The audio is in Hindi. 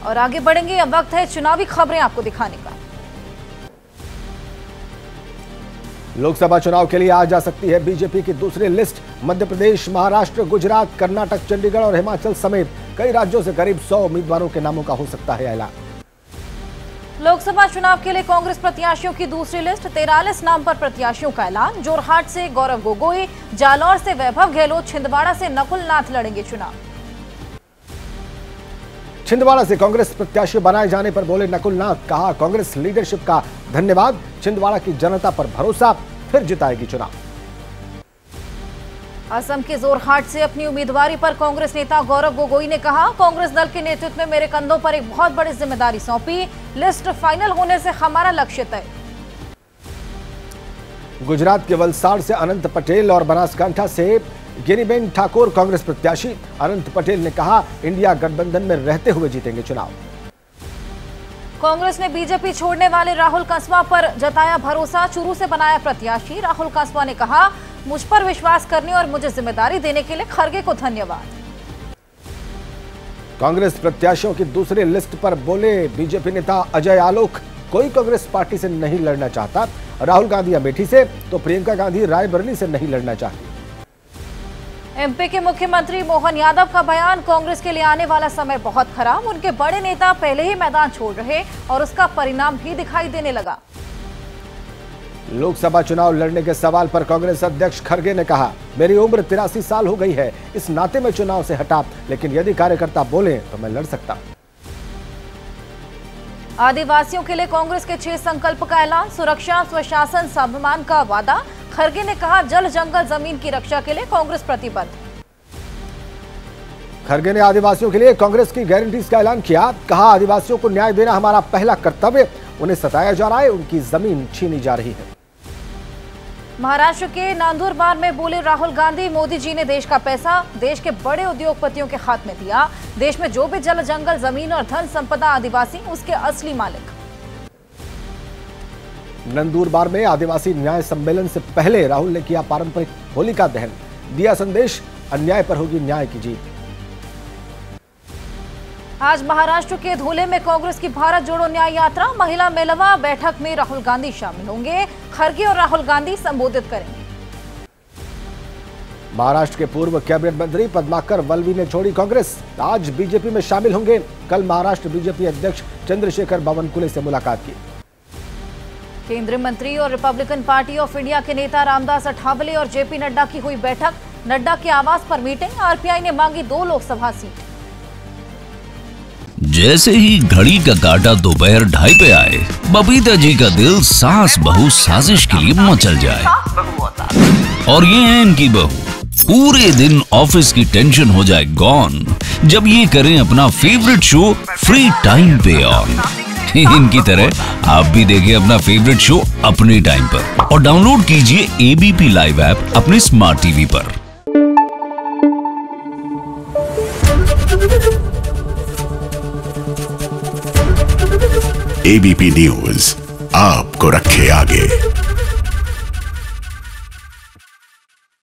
और आगे बढ़ेंगे, अब वक्त है चुनावी खबरें आपको दिखाने का। लोकसभा चुनाव के लिए आज जा सकती है बीजेपी की दूसरी लिस्ट। मध्य प्रदेश, महाराष्ट्र, गुजरात, कर्नाटक, चंडीगढ़ और हिमाचल समेत कई राज्यों से करीब 100 उम्मीदवारों के नामों का हो सकता है ऐलान। लोकसभा चुनाव के लिए कांग्रेस प्रत्याशियों की दूसरी लिस्ट। 43 नाम पर प्रत्याशियों का ऐलान। जोरहाट से गौरव गोगोई, जालौर से वैभव गहलोत, छिंदवाड़ा से नकुल नाथ लड़ेंगे चुनाव। छिंदवाड़ा से कांग्रेस प्रत्याशी बनाए जाने पर बोले नकुल नाथ, कहा कांग्रेस लीडरशिप का धन्यवाद, छिंदवाड़ा की जनता पर भरोसा, फिर जिताएगी चुनाव। असम के जोरहाट से अपनी उम्मीदवारी पर कांग्रेस नेता गौरव गोगोई ने कहा, कांग्रेस दल के नेतृत्व में मेरे कंधों पर एक बहुत बड़ी जिम्मेदारी सौंपी, लिस्ट फाइनल होने से हमारा लक्ष्य तय। गुजरात के वलसाड़ से अनंत पटेल और बनासकांठा से गिनीबेन ठाकुर कांग्रेस प्रत्याशी। अनंत पटेल ने कहा, इंडिया गठबंधन में रहते हुए जीतेंगे चुनाव। कांग्रेस ने बीजेपी छोड़ने वाले राहुल कंसवा पर जताया भरोसा, चूरू से बनाया प्रत्याशी। राहुल कंसवा ने कहा, मुझ पर विश्वास करने और मुझे जिम्मेदारी देने के लिए खड़गे को धन्यवाद। कांग्रेस प्रत्याशियों की दूसरी लिस्ट पर बोले बीजेपी नेता अजय आलोक, कोई कांग्रेस पार्टी से नहीं लड़ना चाहता। राहुल गांधी अमेठी से तो प्रियंका गांधी रायबरेली से नहीं लड़ना चाहती। एमपी के मुख्यमंत्री मोहन यादव का बयान, कांग्रेस के लिए आने वाला समय बहुत खराब, उनके बड़े नेता पहले ही मैदान छोड़ रहे और उसका परिणाम भी दिखाई देने लगा। लोकसभा चुनाव लड़ने के सवाल पर कांग्रेस अध्यक्ष खड़गे ने कहा, मेरी उम्र 83 साल हो गई है, इस नाते में चुनाव से हटा, लेकिन यदि कार्यकर्ता बोले तो मैं लड़ सकता। आदिवासियों के लिए कांग्रेस के 6 संकल्प का ऐलान। सुरक्षा, स्वशासन, स्वाभिमान का वादा। खड़गे ने कहा, जल जंगल जमीन की रक्षा के लिए कांग्रेस प्रतिबद्ध। खड़गे ने आदिवासियों के लिए कांग्रेस की गारंटीज का ऐलान किया। कहा, आदिवासियों को न्याय देना हमारा पहला कर्तव्य, उन्हें सताया जा रहा है, उनकी जमीन छीनी जा रही है। महाराष्ट्र के नंदुरबार में बोले राहुल गांधी, मोदी जी ने देश का पैसा देश के बड़े उद्योगपतियों के हाथ में दिया। देश में जो भी जल जंगल जमीन और धन संपदा आदिवासी, उसके असली मालिक। नंदुरबार में आदिवासी न्याय सम्मेलन से पहले राहुल ने किया पारंपरिक होलिका दहन, दिया संदेश, अन्याय पर होगी न्याय की जीत। आज महाराष्ट्र के धुले में कांग्रेस की भारत जोड़ो न्याय यात्रा। महिला मेलवा बैठक में राहुल गांधी शामिल होंगे। खड़गे और राहुल गांधी संबोधित करेंगे। महाराष्ट्र के पूर्व कैबिनेट मंत्री पद्माकर वल्वी ने छोड़ी कांग्रेस, आज बीजेपी में शामिल होंगे। कल महाराष्ट्र बीजेपी अध्यक्ष चंद्रशेखर बावनकुले से मुलाकात की। केंद्रीय मंत्री और रिपब्लिकन पार्टी ऑफ इंडिया के नेता रामदास अठावले और जेपी नड्डा की हुई बैठक। नड्डा के आवास पर मीटिंग। आरपीआई ने मांगी 2 लोकसभा सीट। जैसे ही घड़ी का काटा दोपहर 2:30 पे आए, बबीता जी का दिल सास बहू साजिश के लिए मचल जाए। और ये है इनकी बहू, पूरे दिन ऑफिस की टेंशन हो जाए गॉन जब ये करें अपना फेवरेट शो फ्री टाइम पे ऑन। इनकी तरह आप भी देखिए अपना फेवरेट शो अपने टाइम पर और डाउनलोड कीजिए एबीपी लाइव ऐप अपने स्मार्ट टीवी पर। एबीपी न्यूज आपको रखे आगे।